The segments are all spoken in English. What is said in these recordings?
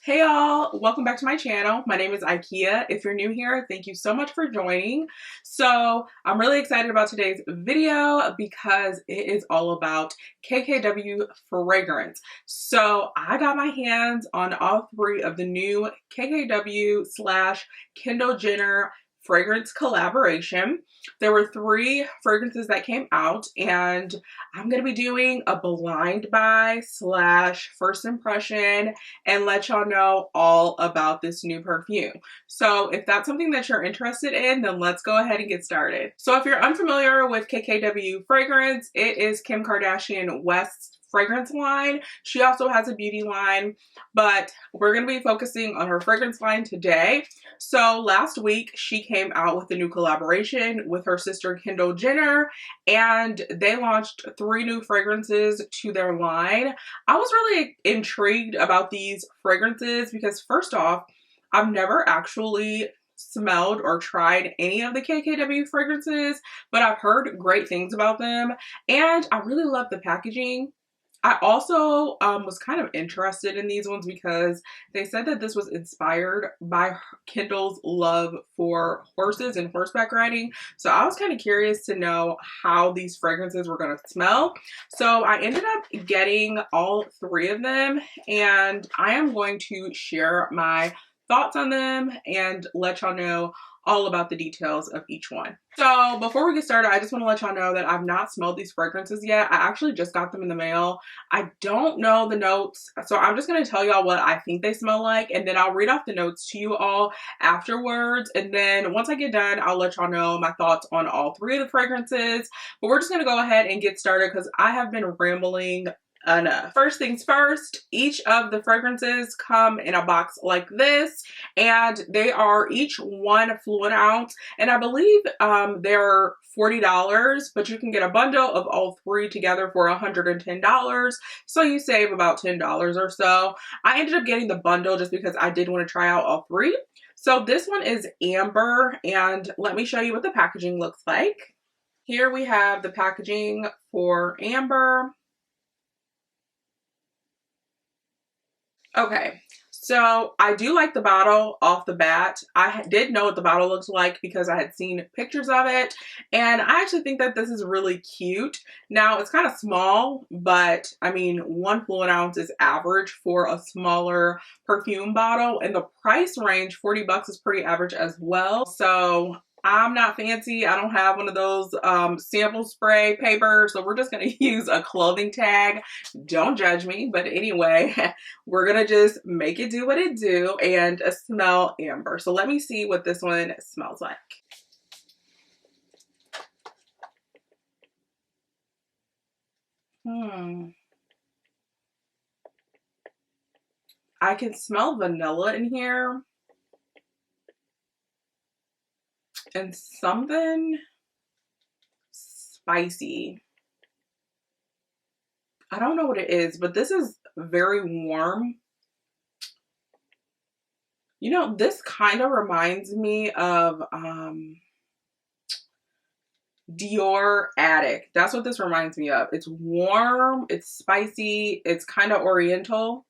Hey y'all, welcome back to my channel. My name is Ikea. If you're new here, thank you so much for joining. So I'm really excited about today's video because it is all about KKW fragrance. So I got my hands on all three of the new KKW slash Kendall Jenner fragrance collaboration. There were three fragrances that came out, and I'm going to be doing a blind buy slash first impression and let y'all know all about this new perfume. So if that's something that you're interested in, then let's go ahead and get started. So if you're unfamiliar with KKW fragrance, it is Kim Kardashian West's fragrance line. She also has a beauty line, but we're going to be focusing on her fragrance line today. So last week she came out with a new collaboration with her sister Kendall Jenner, and they launched three new fragrances to their line. I was really intrigued about these fragrances because, first off, I've never actually smelled or tried any of the KKW fragrances, but I've heard great things about them, and I really love the packaging. I also was kind of interested in these ones because they said that this was inspired by Kendall's love for horses and horseback riding. So I was kind of curious to know how these fragrances were going to smell. So I ended up getting all three of them, and I am going to share my thoughts on them and let y'all know all about the details of each one. So before we get started, I just want to let y'all know that I've not smelled these fragrances yet. I actually just got them in the mail. I don't know the notes, so I'm just going to tell y'all what I think they smell like, and then I'll read off the notes to you all afterwards. And then once I get done, I'll let y'all know my thoughts on all three of the fragrances. But we're just going to go ahead and get started because I have been rambling enough. First things first, each of the fragrances come in a box like this, and they are each 1 fluid ounce, and I believe they're $40, but you can get a bundle of all three together for $110, so you save about $10 or so. I ended up getting the bundle just because I did want to try out all three. So this one is Amber, and let me show you what the packaging looks like. Here we have the packaging for Amber. Okay, so I do like the bottle off the bat. I did know what the bottle looks like because I had seen pictures of it, and I actually think that this is really cute. Now, it's kind of small, but I mean, 1 fluid ounce is average for a smaller perfume bottle, and the price range, $40, is pretty average as well. So I'm not fancy. I don't have one of those sample spray papers, so we're just going to use a clothing tag. Don't judge me, but anyway, we're going to just make it do what it do and smell amber. So let me see what this one smells like. I can smell vanilla in here. And something spicy. I don't know what it is, but this is very warm. You know, this kind of reminds me of Dior Addict. That's what this reminds me of. It's warm, it's spicy, it's kind of oriental.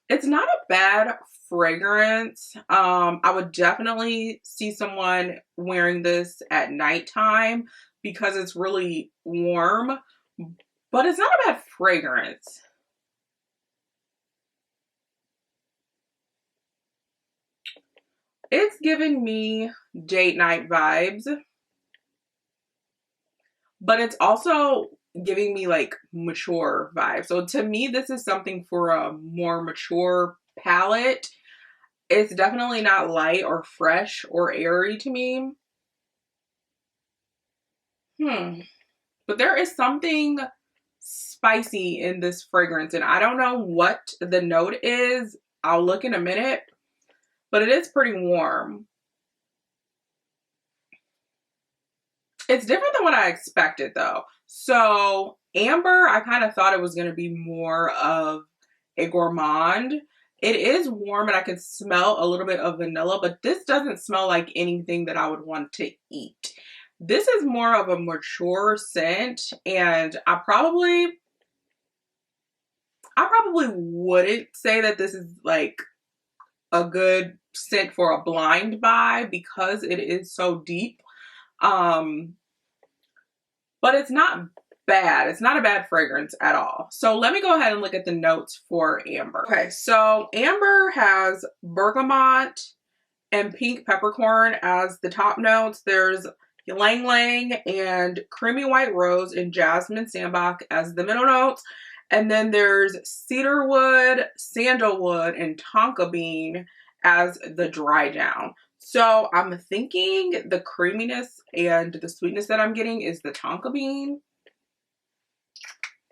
It's not a bad fragrance. I would definitely see someone wearing this at nighttime because it's really warm, but it's not a bad fragrance. It's giving me date night vibes, but it's also giving me like mature vibes. So to me, this is something for a more mature palette. It's definitely not light or fresh or airy to me. But there is something spicy in this fragrance, and I don't know what the note is. I'll look in a minute, but it is pretty warm. It's different than what I expected though. So Amber, I kind of thought it was going to be more of a gourmand. It is warm and I can smell a little bit of vanilla, but this doesn't smell like anything that I would want to eat. This is more of a mature scent, and I probably wouldn't say that this is like a good scent for a blind buy because it is so deep. But it's not bad. It's not a bad fragrance at all. So let me go ahead and look at the notes for Amber. Okay, so Amber has bergamot and pink peppercorn as the top notes. There's ylang ylang and creamy white rose and jasmine sambac as the middle notes. And then there's cedarwood, sandalwood, and tonka bean as the dry down. So I'm thinking the creaminess and the sweetness that I'm getting is the tonka bean.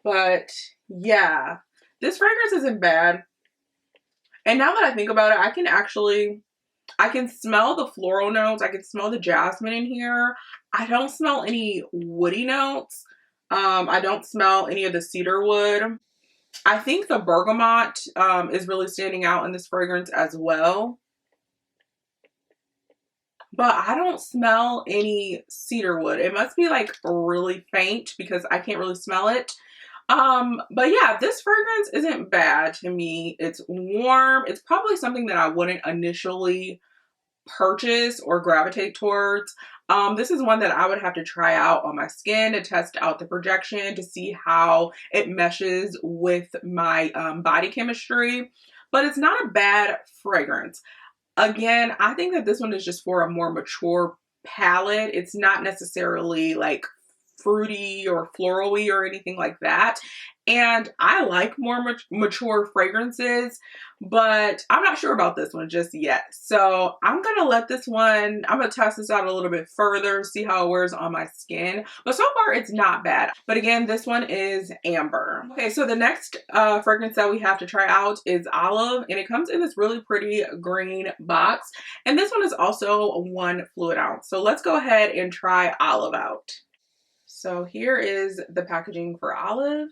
But yeah, this fragrance isn't bad. And now that I think about it, I can smell the floral notes. I can smell the jasmine in here. I don't smell any woody notes. I don't smell any of the cedarwood. I think the bergamot is really standing out in this fragrance as well. But I don't smell any cedarwood. It must be like really faint because I can't really smell it. But yeah, this fragrance isn't bad to me. It's warm. It's probably something that I wouldn't initially purchase or gravitate towards. This is one that I would have to try out on my skin to test out the projection to see how it meshes with my body chemistry. But it's not a bad fragrance. Again, I think that this one is just for a more mature palette. It's not necessarily like fruity or floral-y or anything like that. And I like more mature fragrances, but I'm not sure about this one just yet. So I'm going to I'm going to test this out a little bit further, see how it wears on my skin. But so far it's not bad. But again, this one is Amber. Okay, so the next fragrance that we have to try out is Olive, and it comes in this really pretty green box. And this one is also 1 fluid ounce. So let's go ahead and try Olive out. So here is the packaging for Olive.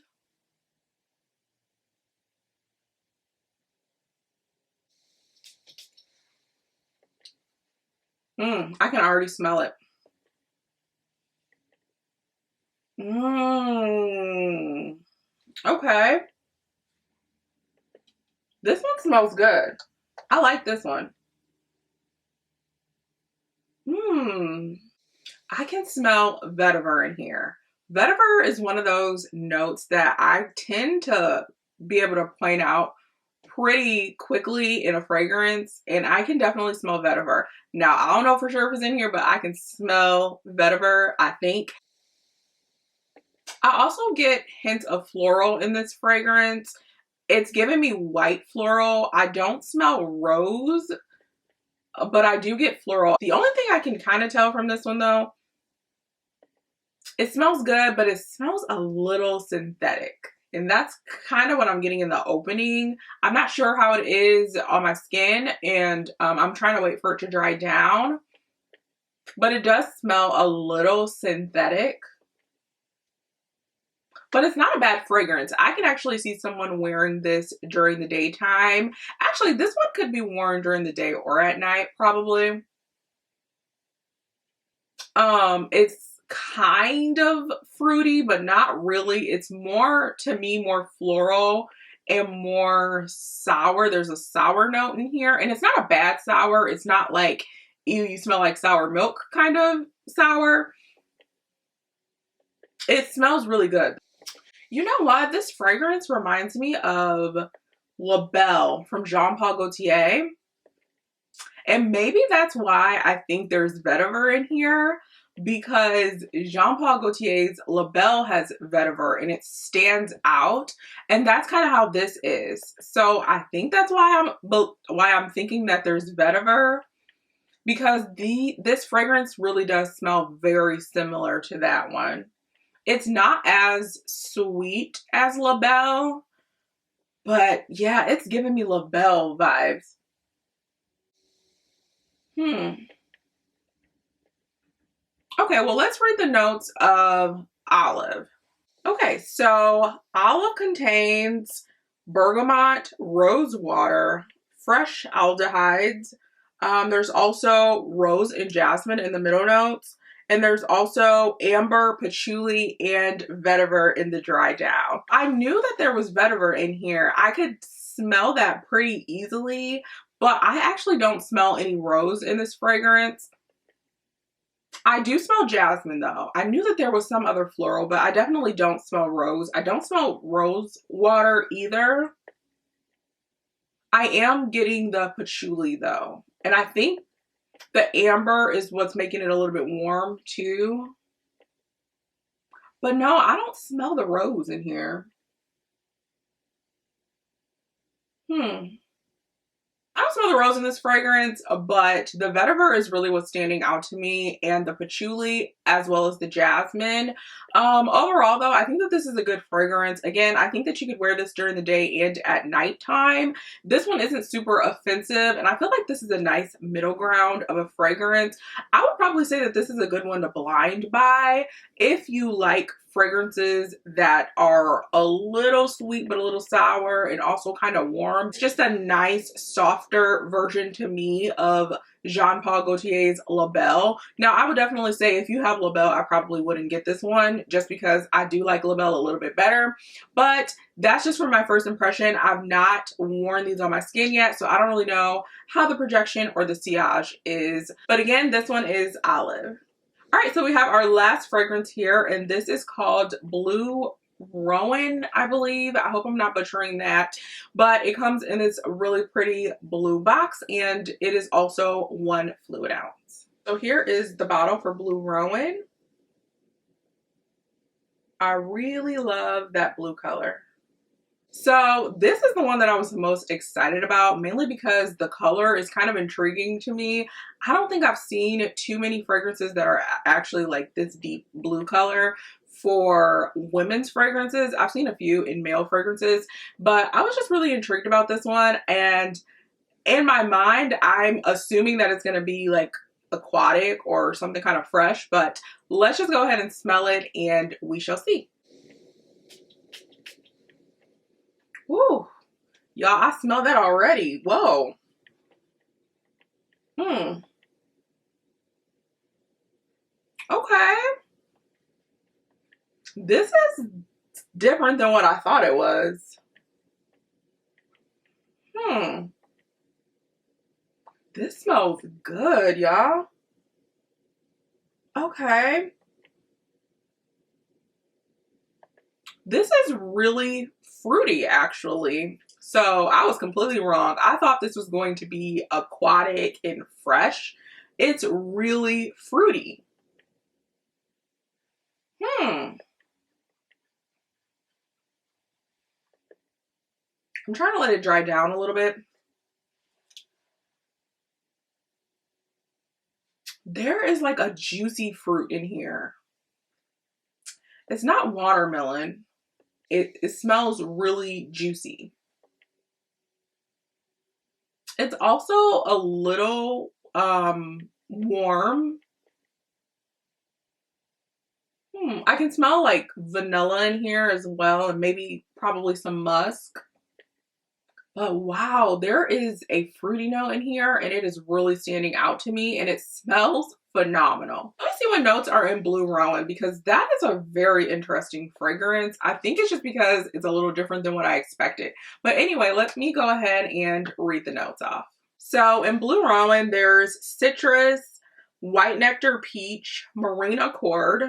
I can already smell it. Okay. This one smells good. I like this one. I can smell vetiver in here. Vetiver is one of those notes that I tend to be able to point out pretty quickly in a fragrance, and I can definitely smell vetiver. Now, I don't know for sure if it's in here, but I can smell vetiver, I think. I also get hints of floral in this fragrance. It's giving me white floral. I don't smell rose, but I do get floral. The only thing I can kind of tell from this one though, it smells good, but it smells a little synthetic. And that's kind of what I'm getting in the opening. I'm not sure how it is on my skin, and I'm trying to wait for it to dry down. But it does smell a little synthetic. But it's not a bad fragrance. I can actually see someone wearing this during the daytime. Actually, this one could be worn during the day or at night, probably. It's kind of fruity, but not really. It's more, to me, more floral and more sour. There's a sour note in here, and it's not a bad sour. It's not like, ew, you smell like sour milk kind of sour. It smells really good. You know what? This fragrance reminds me of La Belle from Jean Paul Gaultier. And maybe that's why I think there's vetiver in here, because Jean Paul Gaultier's La Belle has vetiver and it stands out. And that's kind of how this is. So I think that's why I'm thinking that there's vetiver, because this fragrance really does smell very similar to that one. It's not as sweet as La Belle, but yeah, it's giving me La Belle vibes. Okay, well, let's read the notes of Olive. Okay, so Olive contains bergamot, rose water, fresh aldehydes. There's also rose and jasmine in the middle notes. And there's also amber, patchouli, and vetiver in the dry down. I knew that there was vetiver in here. I could smell that pretty easily, but I actually don't smell any rose in this fragrance. I do smell jasmine though. I knew that there was some other floral, but I definitely don't smell rose. I don't smell rose water either. I am getting the patchouli though. And I think the amber is what's making it a little bit warm too. But no, I don't smell the rose in here. I don't smell the rose in this fragrance, but the vetiver is really what's standing out to me, and the patchouli as well as the jasmine. Overall though, I think that this is a good fragrance. Again, I think that you could wear this during the day and at nighttime. This one isn't super offensive, and I feel like this is a nice middle ground of a fragrance. I would probably say that this is a good one to blind buy if you like fragrances that are a little sweet but a little sour and also kind of warm. It's just a nice softer version to me of Jean Paul Gaultier's La Belle. Now I would definitely say if you have La Belle, I probably wouldn't get this one just because I do like La Belle a little bit better, but that's just from my first impression. I've not worn these on my skin yet, so I don't really know how the projection or the sillage is, but again, this one is olive. All right, so we have our last fragrance here, and this is called Blue Rowan, I believe. I hope I'm not butchering that, but it comes in this really pretty blue box, and it is also 1 fluid ounce. So here is the bottle for Blue Rowan. I really love that blue color. So this is the one that I was the most excited about, mainly because the color is kind of intriguing to me. I don't think I've seen too many fragrances that are actually like this deep blue color for women's fragrances. I've seen a few in male fragrances, but I was just really intrigued about this one. And in my mind, I'm assuming that it's going to be like aquatic or something kind of fresh, but let's just go ahead and smell it and we shall see. Woo, y'all, I smell that already. Whoa. Okay. This is different than what I thought it was. This smells good, y'all. Okay. This is really fruity, actually. So I was completely wrong. I thought this was going to be aquatic and fresh. It's really fruity. I'm trying to let it dry down a little bit. There is like a juicy fruit in here. It's not watermelon. It smells really juicy. It's also a little warm. I can smell like vanilla in here as well, and maybe probably some musk. But wow, there is a fruity note in here, and it is really standing out to me, and it smells phenomenal. Let me see what notes are in Blue Rowan, because that is a very interesting fragrance. I think it's just because it's a little different than what I expected. But anyway, let me go ahead and read the notes off. So in Blue Rowan, there's citrus, white nectar, peach, marine accord.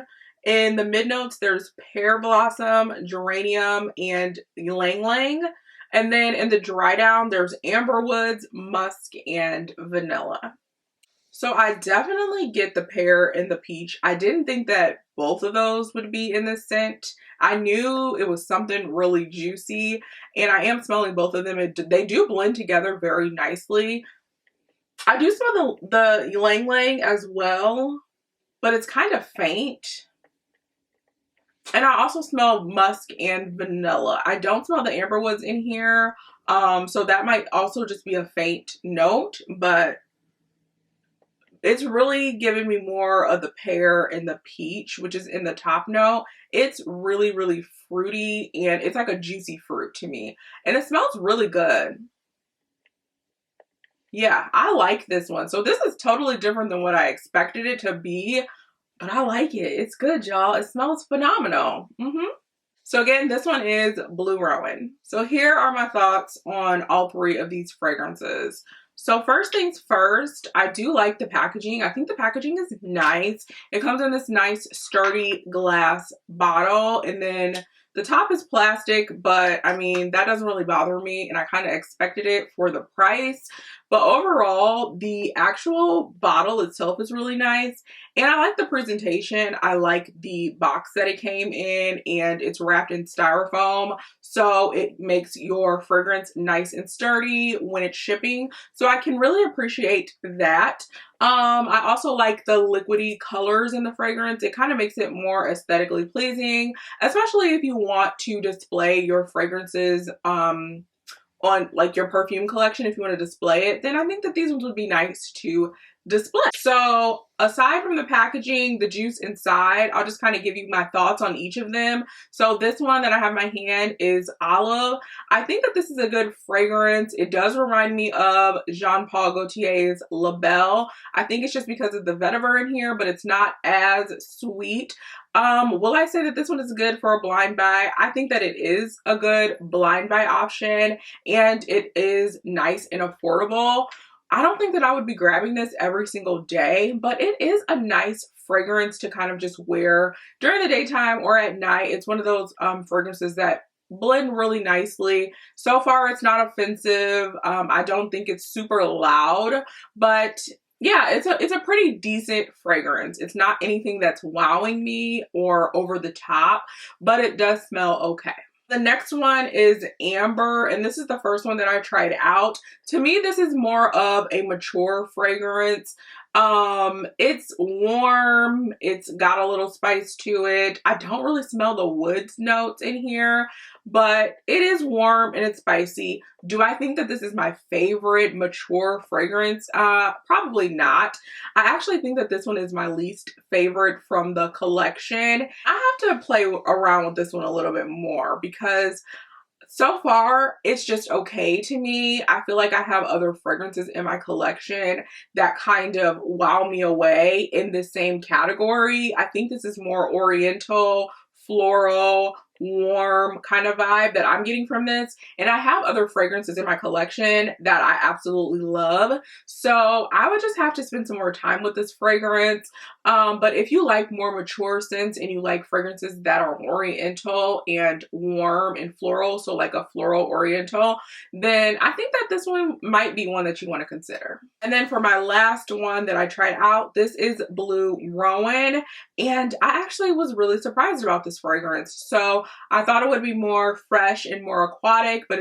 In the mid notes, there's pear blossom, geranium, and ylang ylang. And then in the dry down, there's amberwoods, musk, and vanilla. So I definitely get the pear and the peach. I didn't think that both of those would be in this scent. I knew it was something really juicy, and I am smelling both of them. They do blend together very nicely. I do smell the ylang ylang as well, but it's kind of faint. And I also smell musk and vanilla. I don't smell the amberwoods in here, so that might also just be a faint note, but it's really giving me more of the pear and the peach, which is in the top note. It's really, really fruity, and it's like a juicy fruit to me. And it smells really good. Yeah, I like this one. So this is totally different than what I expected it to be. but I like it. It's good, y'all. It smells phenomenal. So again, this one is Blue Rowan. So here are my thoughts on all three of these fragrances. So first things first, I do like the packaging. I think the packaging is nice. It comes in this nice sturdy glass bottle, and then the top is plastic, but I mean, that doesn't really bother me, and I kind of expected it for the price. But overall, the actual bottle itself is really nice, and I like the presentation. I like the box that it came in, and it's wrapped in styrofoam, so it makes your fragrance nice and sturdy when it's shipping. So I can really appreciate that. I also like the liquidy colors in the fragrance. It kind of makes it more aesthetically pleasing, especially if you want to display your fragrances on like your perfume collection. If you want to display it, then I think that these ones would be nice to display. So aside from the packaging, the juice inside, I'll just kind of give you my thoughts on each of them. So this one that I have in my hand is Olive. I think that this is a good fragrance. It does remind me of Jean Paul Gaultier's La Belle. I think it's just because of the vetiver in here, but it's not as sweet. Will I say that this one is good for a blind buy? I think that it is a good blind buy option, and it is nice and affordable. I don't think that I would be grabbing this every single day, but it is a nice fragrance to kind of just wear during the daytime or at night. It's one of those fragrances that blend really nicely. So far, it's not offensive. I don't think it's super loud, but yeah, it's a pretty decent fragrance. It's not anything that's wowing me or over the top, but it does smell okay. The next one is Amber, and this is the first one that I tried out. To me, this is more of a mature fragrance. It's warm, it's got a little spice to it. I don't really smell the woods notes in here, but it is warm and it's spicy. Do I think that this is my favorite mature fragrance? Probably not. I actually think that this one is my least favorite from the collection. I have to play around with this one a little bit more because so far, it's just okay to me. I feel like I have other fragrances in my collection that kind of wow me away in the same category. I think this is more oriental, floral, warm kind of vibe that I'm getting from this. And I have other fragrances in my collection that I absolutely love. So I would just have to spend some more time with this fragrance. But if you like more mature scents and you like fragrances that are oriental and warm and floral, so like a floral oriental, then I think that this one might be one that you want to consider. And then for my last one that I tried out, this is Blue Rowan. And I actually was really surprised about this fragrance. So I thought it would be more fresh and more aquatic, but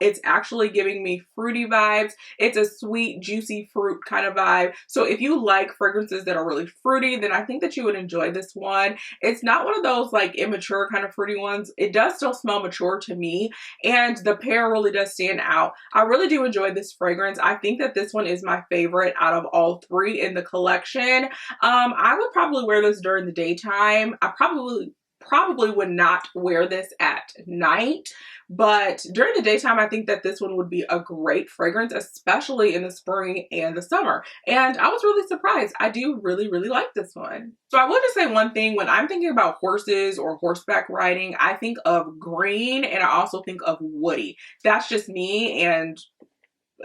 it's actually giving me fruity vibes. It's a sweet, juicy fruit kind of vibe. So if you like fragrances that are really fruity, then I think that you would enjoy this one. It's not one of those like immature kind of fruity ones. It does still smell mature to me, and the pear really does stand out. I really do enjoy this fragrance. I think that this one is my favorite out of all three in the collection. I would probably wear this during the daytime. I probably would not wear this at night, but during the daytime, I think that this one would be a great fragrance, especially in the spring and the summer. And I was really surprised. I do really, really like this one. So I will just say one thing. When I'm thinking about horses or horseback riding, I think of green, and I also think of woody. That's just me, and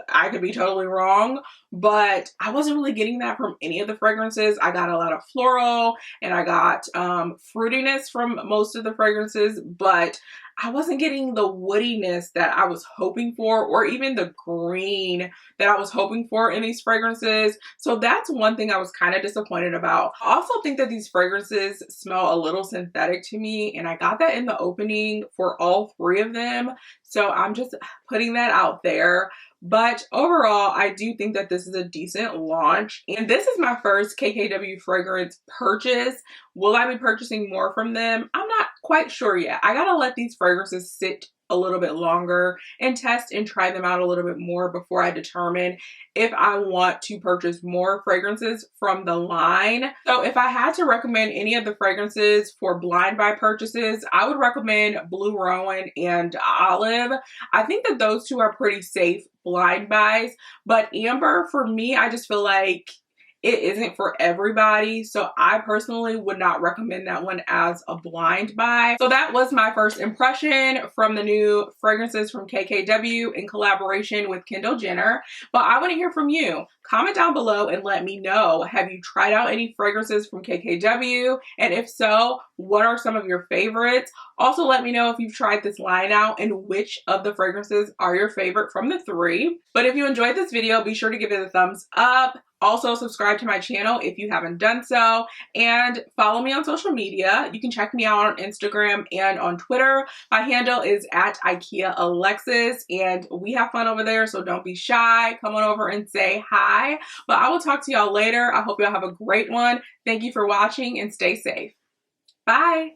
I could be totally wrong, but I wasn't really getting that from any of the fragrances. I got a lot of floral and I got fruitiness from most of the fragrances, but I wasn't getting the woodiness that I was hoping for, or even the green that I was hoping for in these fragrances. So that's one thing I was kind of disappointed about. I also think that these fragrances smell a little synthetic to me, and I got that in the opening for all three of them. So I'm just putting that out there. But overall, I do think that this is a decent launch. And this is my first KKW fragrance purchase. Will I be purchasing more from them? I'm not quite sure yet. I gotta let these fragrances sit a little bit longer and test and try them out a little bit more before I determine if I want to purchase more fragrances from the line. So if I had to recommend any of the fragrances for blind buy purchases, I would recommend Blue Rowan and Olive. I think that those two are pretty safe blind buys, but Amber, for me, I just feel like it isn't for everybody. So I personally would not recommend that one as a blind buy. So that was my first impression from the new fragrances from KKW in collaboration with Kendall Jenner. But I want to hear from you. Comment down below and let me know, have you tried out any fragrances from KKW? And if so, what are some of your favorites? Also, let me know if you've tried this line out and which of the fragrances are your favorite from the 3. But if you enjoyed this video, be sure to give it a thumbs up. Also, subscribe to my channel if you haven't done so, and follow me on social media. You can check me out on Instagram and on Twitter. My handle is at Ikea Alexis, and we have fun over there, so don't be shy. Come on over and say hi. But I will talk to y'all later. I hope y'all have a great one. Thank you for watching and stay safe. Bye.